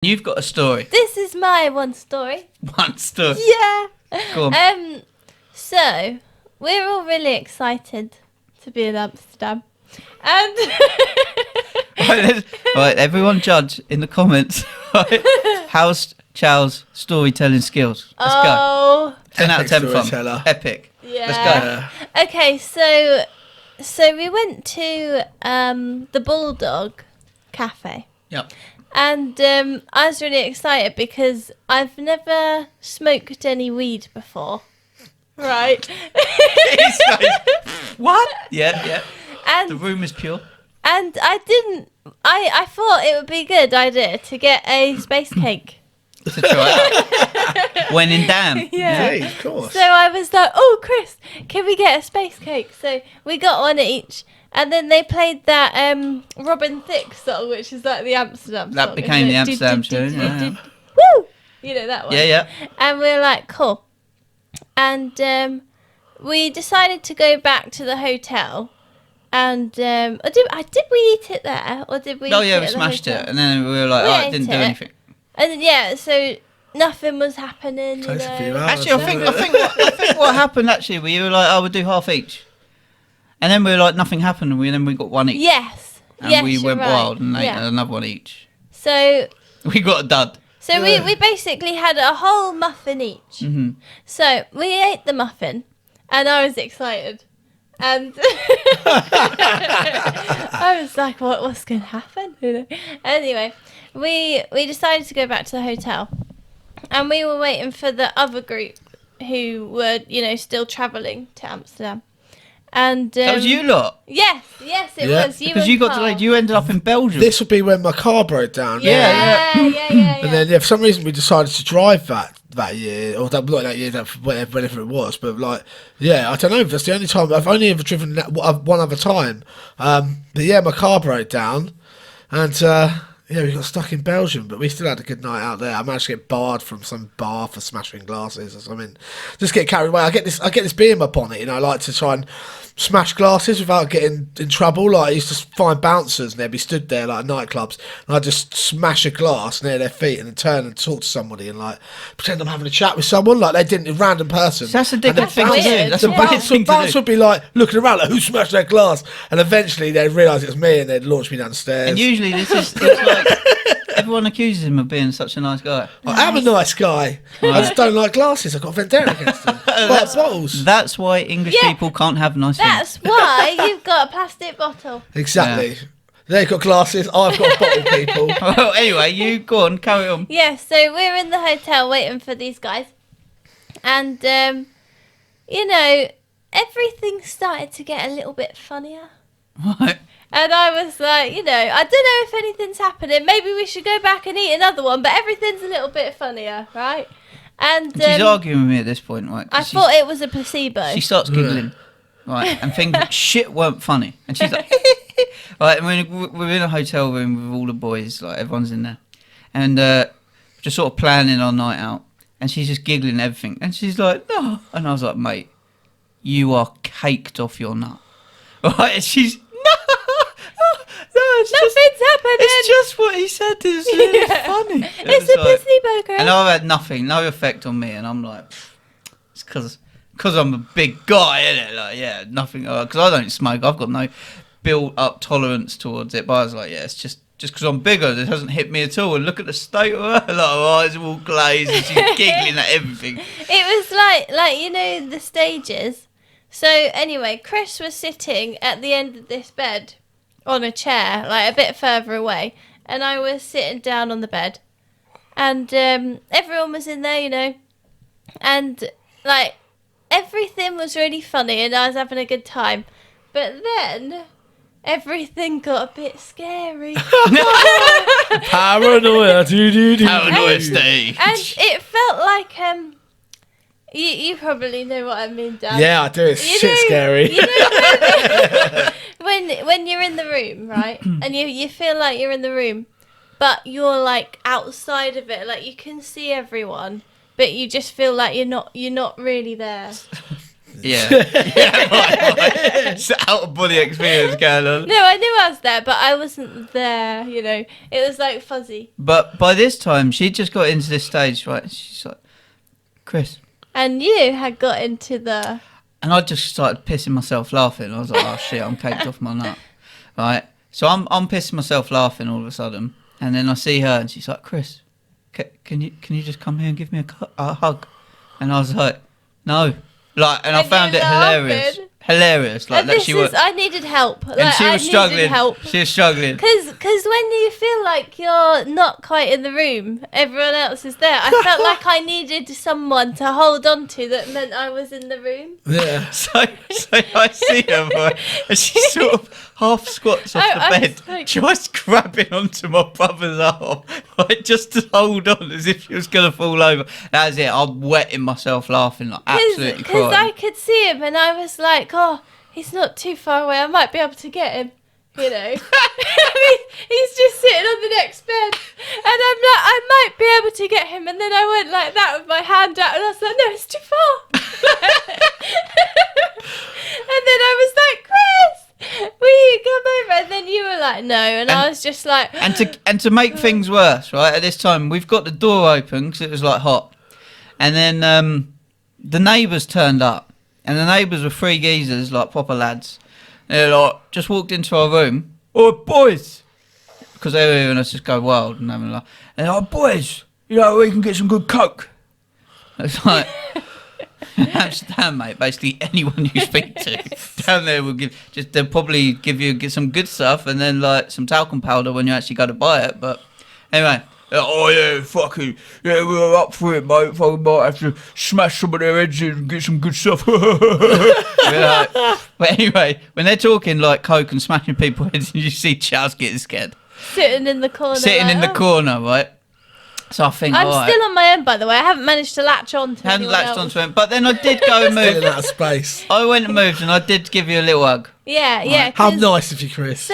You've got a story. This is my one story. One story. Yeah. Go on. So we're all really excited to be in Amsterdam, and Right, everyone judge in the comments. Right, how's Chow's storytelling skills? Let's go. 10 out of 10 fun. Epic. Yeah. Let's go. Okay, so we went to the Bulldog Cafe. Yep. And I was really excited because I've never smoked any weed before. Right. What? Yeah. And the room is pure. And I thought it would be a good idea to get a space cake. To try out. When in Dam. Yeah. Yeah, of course. So I was like, oh, Chris, can we get a space cake? So we got one each. And then they played that Robin Thicke song, which is like the Amsterdam song. That became the Amsterdam tune, yeah. Woo! You know that one. Yeah. And we were like, cool. And we decided to go back to the hotel. And did we eat it there? Or did we Oh, eat yeah, it we at the smashed hotel? it. And then we were like, We it didn't ate do it. anything. And yeah, so nothing was happening, you Tastes a few know. hours. Actually, I think what happened actually, we were like, we'll do half each. And then we were like, nothing happened, and then we got one each. Yes. And we you're went right. wild and ate Yeah. another one each. So We got a dud. we basically had a whole muffin each. Mm-hmm. So we ate the muffin, and I was excited. And I was like, what's going to happen? You know? Anyway, we decided to go back to the hotel. And we were waiting for the other group who were, still travelling to Amsterdam. And That was you lot. Yes, it Yeah. was you. Because and you got Carl. delayed. You ended up in Belgium. This would be when my car broke down. Yeah. And then, for some reason, we decided to drive that year, or not that year, whenever it was. But I don't know. That's the only time I've only ever driven that one other time. But yeah, my car broke down, and we got stuck in Belgium. But we still had a good night out there. I managed to get barred from some bar for smashing glasses or something. Just get carried away. I get this bee in my bonnet, I like to try and smash glasses without getting in trouble. Like I used to find bouncers and they'd be stood there like nightclubs, and I'd just smash a glass near their feet and then turn and talk to somebody and like pretend I'm having a chat with someone like they didn't, a random person. So that's a different thing to do. weird. That's The a weird bouncer, thing to bouncer do. would be like looking around like who smashed their glass, and eventually they'd realise it was me and they'd launch me downstairs. And usually it's like everyone accuses him of being such a nice guy. I am a nice guy. I just don't like glasses. I've got a vendetta against them. Like bottles. That's why English Yeah. people can't have nice That's things. why you've got a plastic bottle. Exactly. They've got glasses. I've got bottle people. Well, anyway, you go on, carry on. Yeah, so we're in the hotel waiting for these guys. And, everything started to get a little bit funnier. Right. And I was like, I don't know if anything's happening. Maybe we should go back and eat another one. But everything's a little bit funnier, right? And She's arguing with me at this point, right? 'cause I thought it was a placebo. she starts giggling, right, and thinking shit weren't funny, and she's like, right, and we're in a hotel room with all the boys, like everyone's in there, and just sort of planning our night out, and she's just giggling at everything, and she's like, no, and I was like, mate, you are caked off your nut, right? And she's Nothing's happening. It's just what he said. It's really Yeah. funny. It's a placebo, Chris. And I've had no effect on me, and I'm like, it's because I'm a big guy, innit? Like, yeah, nothing. Because I don't smoke, I've got no built-up tolerance towards it. But I was like, yeah, it's just because I'm bigger, it hasn't hit me at all. And look at the state of her, like her eyes are all glazed, and she's giggling at everything. It was like the stages. So anyway, Chris was sitting at the end of this bed on a chair, like a bit further away, and I was sitting down on the bed, and everyone was in there, and like everything was really funny, and I was having a good time, but then everything got a bit scary. Paranoia. Paranoia stage. And it felt like you probably know what I mean, Dan. Yeah, I do. It's shit scary. When you're in the room, right, and you feel like you're in the room, but you're like outside of it, like you can see everyone, but you just feel like you're not really there. Yeah. Right. It's out of body experience going on. No, I knew I was there, but I wasn't there, you know. It was like fuzzy. But by this time, she just got into this stage, right? And she's like, Chris. And you had got into the... And I just started pissing myself laughing. I was like, oh shit, I'm caked off my nut. Right? So I'm pissing myself laughing all of a sudden. And then I see her and she's like, Chris, can you just come here and give me a hug? And I was like, no. Like, and I found it hilarious. Hilarious. Like, and that she was. I needed help. And like, she was struggling. Help. She was struggling. Because when you feel like you're not quite in the room, everyone else is there. I felt like I needed someone to hold on to that meant I was in the room. Yeah. So I see her, boy, and she sort of half squats off the bed, like, just grabbing onto my brother's arm, like, just to hold on as if she was going to fall over. That was it. I'm wetting myself laughing, like absolutely crying. Because I could see him and I was like, oh, he's not too far away. I might be able to get him, you know. He's just sitting on the next bed. And I'm like, I might be able to get him. And then I went like that with my hand out and I was like, no, it's too far. And then I was like, Chris, will you come over? And then you were like, no. And I was just like... And to make things worse, right, at this time, we've got the door open because it was like hot. And then the neighbours turned up. And the neighbours were three geezers, like proper lads. They're like, just walked into our room. Oh, boys! Because they were hearing us just go wild and having a laugh. And they're like, boys, you know, we can get some good coke. It's like, Amsterdam, mate. Basically, anyone you speak to down there will they'll probably get some good stuff and then like some talcum powder when you actually go to buy it. But anyway. Oh yeah, fucking yeah, we're up for it, mate. Fucking might have to smash some of their heads in and get some good stuff. Like, but anyway, when they're talking like coke and smashing people's heads, you see Charles getting scared, sitting in the corner. Corner, right? So I think I'm still on my own, by the way. I haven't managed to latch on to haven't latched else. onto him, but then I did go and move. Getting out of space. I went and moved, and I did give you a little hug. Yeah, yeah. How nice of you, Chris.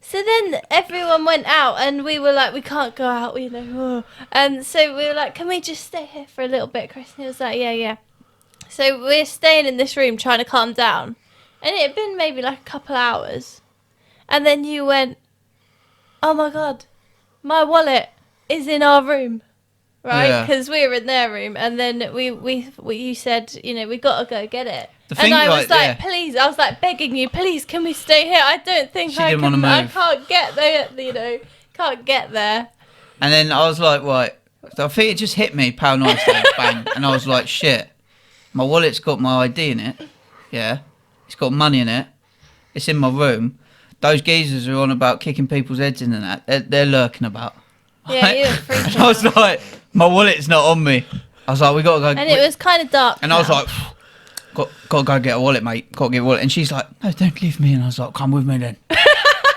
So then everyone went out and we were like, we can't go out, you know. And so we were like, can we just stay here for a little bit? Chris was like, yeah. So we're staying in this room trying to calm down. And it had been maybe like a couple hours. And then you went, oh my God, my wallet is in our room. Right? Because we were in their room. And then you said, you know, we got to go get it. And I was like, please, I was like begging you, please, can we stay here? I don't think I can. I can't get there, you know, can't get there. And then I was like, right, so I think it just hit me, Paranoia stage, bang. And I was like, shit, my wallet's got my ID in it. Yeah. It's got money in it. It's in my room. Those geezers are on about kicking people's heads in and that. They're lurking about. Yeah, right? You were freaking out. I was like, my wallet's not on me. I was like, we got to go. And it was kind of dark. And I was like, got to go get a wallet, mate. Got to get a wallet. And she's like, no, don't leave me. And I was like, come with me then.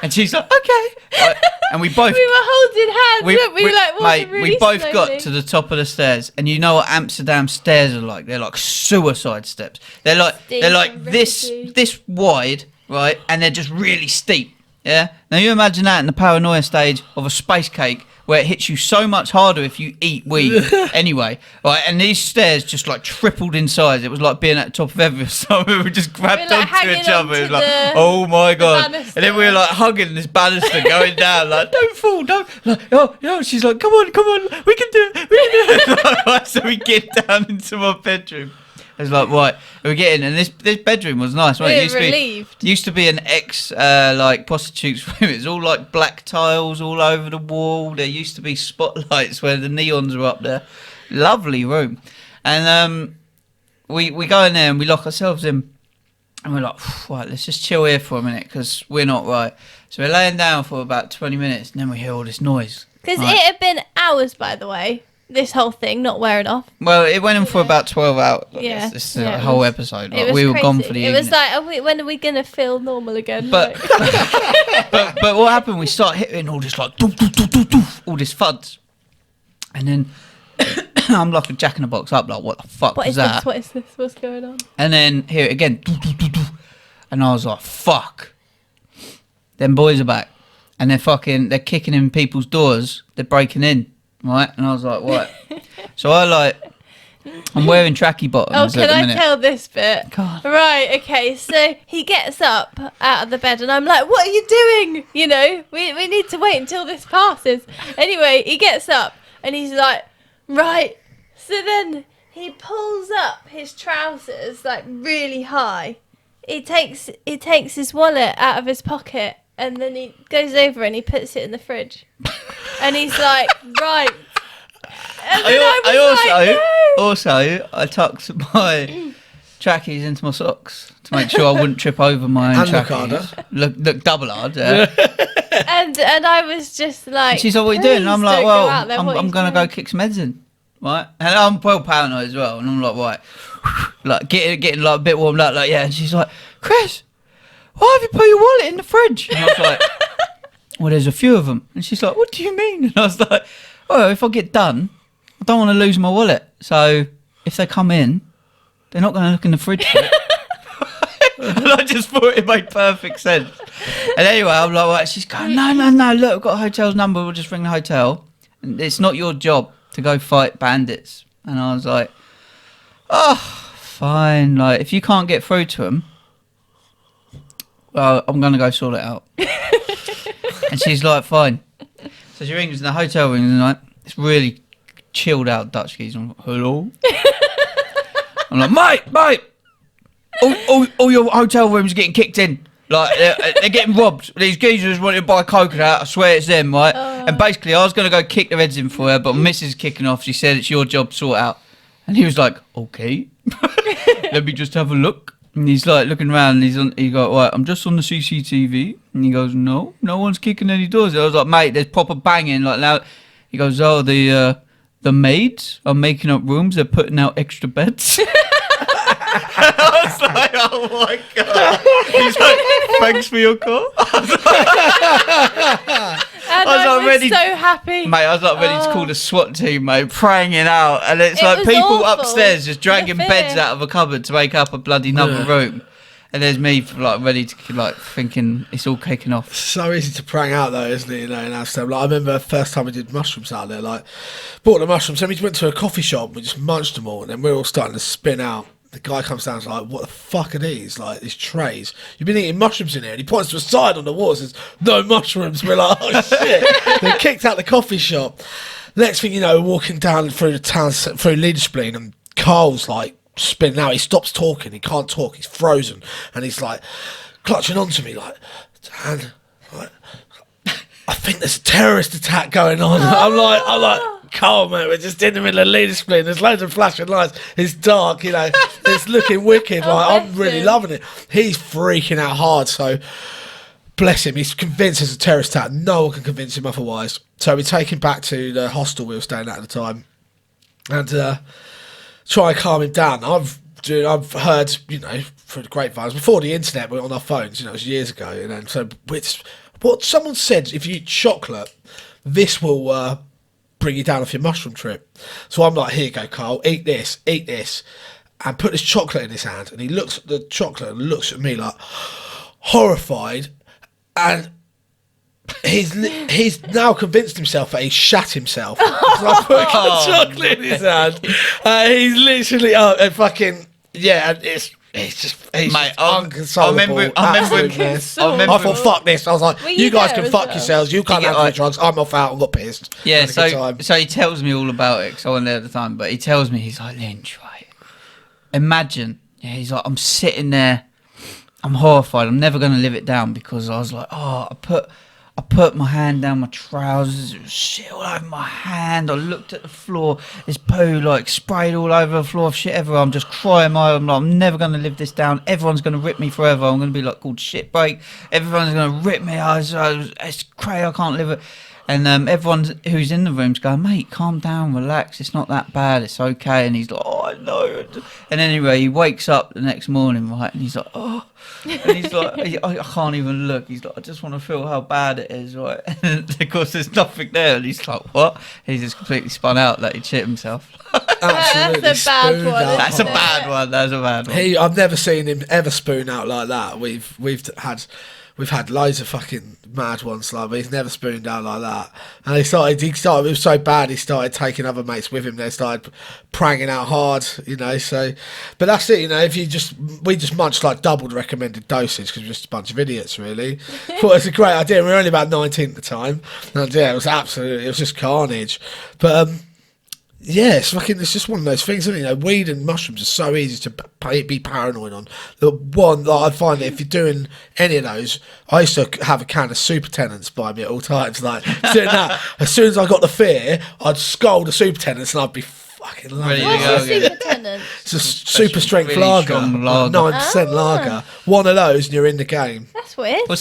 And she's like, okay. And we both... we were holding hands, weren't we? Like, mate, really we both slowly. got to the top of the stairs. And you know what Amsterdam stairs are like? They're like suicide steps. They're like this wide, right? And they're just really steep. Yeah? Now you imagine that in the Paranoia stage of a space cake where it hits you so much harder if you eat weed anyway, right? And these stairs just like tripled in size. It was like being at the top of Everest. So we were just grabbed onto each other. It was like, oh my God. And then we were like hugging this banister going down, like, don't fall, don't. Like, oh, she's like, come on, we can do it. So we get down into my bedroom. I was like, right, we're getting, and this bedroom was nice, right? We were relieved. Used to be an like prostitute's room. It was all like black tiles all over the wall. There used to be spotlights where the neons were up there. Lovely room. And we go in there and we lock ourselves in, and we're like, right, let's just chill here for a minute because we're not right. So we're laying down for about 20 minutes, and then we hear all this noise. Because it had been hours, by the way. This whole thing not wearing off. Well, it went on for about 12 hours. Yeah, this is a whole episode. Like, we were crazy. gone for the evening. It was like, when are we gonna feel normal again? But but what happened? We start hitting all this like doof, doof, doof, doof, doof, all this thuds, and then I'm like a jack in the box up, like what the fuck was that? What is this? What's going on? And then hear it again, doof, doof, doof, doof, and I was like, fuck. Them boys are back, and they're kicking in people's doors. They're breaking in. Right, and I was like, what? So I like I'm wearing tracky Oh, bottoms can at the I minute. tell this bit? God. Right, okay, so he gets up out of the bed and I'm like, what are you doing? You know, we need to wait until this passes. Anyway, he gets up and he's like, right. So then he pulls up his trousers like really high. He takes his wallet out of his pocket and then he goes over and he puts it in the fridge. And he's like, right. And then I tucked my trackies into my socks to make sure I wouldn't trip over my own And look trackies. Look double hard, yeah. And I was just like, And she's like, what are you doing? And I'm "Please like, don't well, go out there, what are I'm you going to doing?" go kick some heads in, right? And I'm well paranoid as well. And I'm like, right, like getting like a bit warmed up, like, yeah. And she's like, Chris, why have you put your wallet in the fridge? And I was like, well, there's a few of them. And she's like, what do you mean? And I was like, well, if I get done, I don't want to lose my wallet. So if they come in, they're not going to look in the fridge for it. And I just thought it made perfect sense. And anyway, I'm like, right. She's going, no, look, I've got a hotel's number. We'll just ring the hotel. And it's not your job to go fight bandits. And I was like, oh, fine. Like, if you can't get through to them, well, I'm going to go sort it out. And she's like, fine. So she rings, and the hotel rings, and like, it's really chilled out Dutch geezer. I'm like, hello? I'm like, mate, all your hotel rooms are getting kicked in. Like, they're getting robbed. These geezers wanted to buy coconut. I swear it's them, right? And basically, I was going to go kick their heads in for her, but Mrs. is kicking off. She said, it's your job to sort out. And he was like, okay. Let me just have a look. And he's like looking around, and he goes, right, I'm just on the CCTV. And he goes, no one's kicking any doors. I was like, mate, there's proper banging. Like now, he goes, oh, the maids are making up rooms. They're putting out extra beds. I was like, oh my God. He's like, thanks for your call. And I was so happy. Mate, I was like ready to call the SWAT team, mate, praying it out. And it's It like was people awful. upstairs just dragging The fear. beds out of a cupboard to make up a bloody another room. And there's me like ready to like thinking it's all kicking off. So easy to prang out though, isn't it? You know, in Amsterdam. Like I remember the first time we did mushrooms out there. Like bought the mushrooms, then we went to a coffee shop. We just munched them all, and then we were all starting to spin out. The guy comes down and is like, what the fuck are these? Like, these trays. You've been eating mushrooms in here. And he points to a sign on the wall and says, no mushrooms. We're like, oh, shit. They kicked out the coffee shop. Next thing you know, we're walking down through the town, through Leaderspleen, and Carl's like spinning out. He stops talking. He can't talk. He's frozen. And he's like clutching onto me like, Dan, like, I think there's a terrorist attack going on. I'm like, Carl, mate, we're just in the middle of Leaderspleen. There's loads of flashing lights. It's dark, you know. It's looking wicked. Like I'm really loving it. He's freaking out hard. So bless him. He's convinced there's a terrorist attack. No one can convince him otherwise. So we take him back to the hostel we were staying at the time, and try and calm him down. I've heard, you know, through the grapevines before the internet, we were on our phones. You know, it was years ago. You know, and so it's what someone said. If you eat chocolate, this will bring you down off your mushroom trip. So I'm like, here you go, Carl, eat this, and put this chocolate in his hand. And he looks at the chocolate and looks at me like horrified, and he's now convinced himself that he shat himself. So I put the chocolate in his hand. He's literally fucking and he's Mate, unconsolable. I remember I thought, when- fuck this. I was like, Were you you guys there can as fuck well? yourselves. You can't You have get, any like- drugs. I'm off out and got pissed. Yeah, Had a good time. so he tells me all about it because I wasn't there at the time. But he tells me, he's like, Lynch, right? Imagine, he's like, I'm sitting there, I'm horrified. I'm never going to live it down because I was like, oh, I put my hand down my trousers, there was shit all over my hand. I looked at the floor, there's poo like sprayed all over the floor, shit everywhere. I'm just crying. I'm like, I'm never going to live this down. Everyone's going to rip me forever. I'm going to be like called shit break. Everyone's going to rip me. It's crazy. I can't live it. And everyone who's in the room's going, mate, calm down, relax. It's not that bad. It's okay. And he's like, oh, I know. And anyway, he wakes up the next morning, right? And he's like, oh. And he's like, I can't even look. He's like, I just want to feel how bad it is, right? And of course, there's nothing there. And he's like, what? He's just completely spun out like he'd shit himself. Absolutely That's a bad spooned one, out. That's a bad one. That's a bad one. I've never seen him ever spoon out like that. We've had we've had loads of fucking mad ones like, but he's never spooned out like that. And he started. It was so bad. He started taking other mates with him. They started pranging out hard, you know. So, but that's it, you know. If we just munched like double the recommended dosage because we're just a bunch of idiots, really. Thought it was a great idea. We were only about 19 at the time, and yeah, it was just carnage. But yeah, it's just one of those things, isn't it? You know, weed and mushrooms are so easy to be paranoid on. The one that I find that if you're doing any of those, I used to have a can of super tenants by me at all times. Like, doing that, as soon as I got the fear, I'd scold the super tenants and I'd be fucking loving it. What's a super tenant? It's a super strength really lager, strong lager. 9% lager. One of those and you're in the game. That's weird. Well,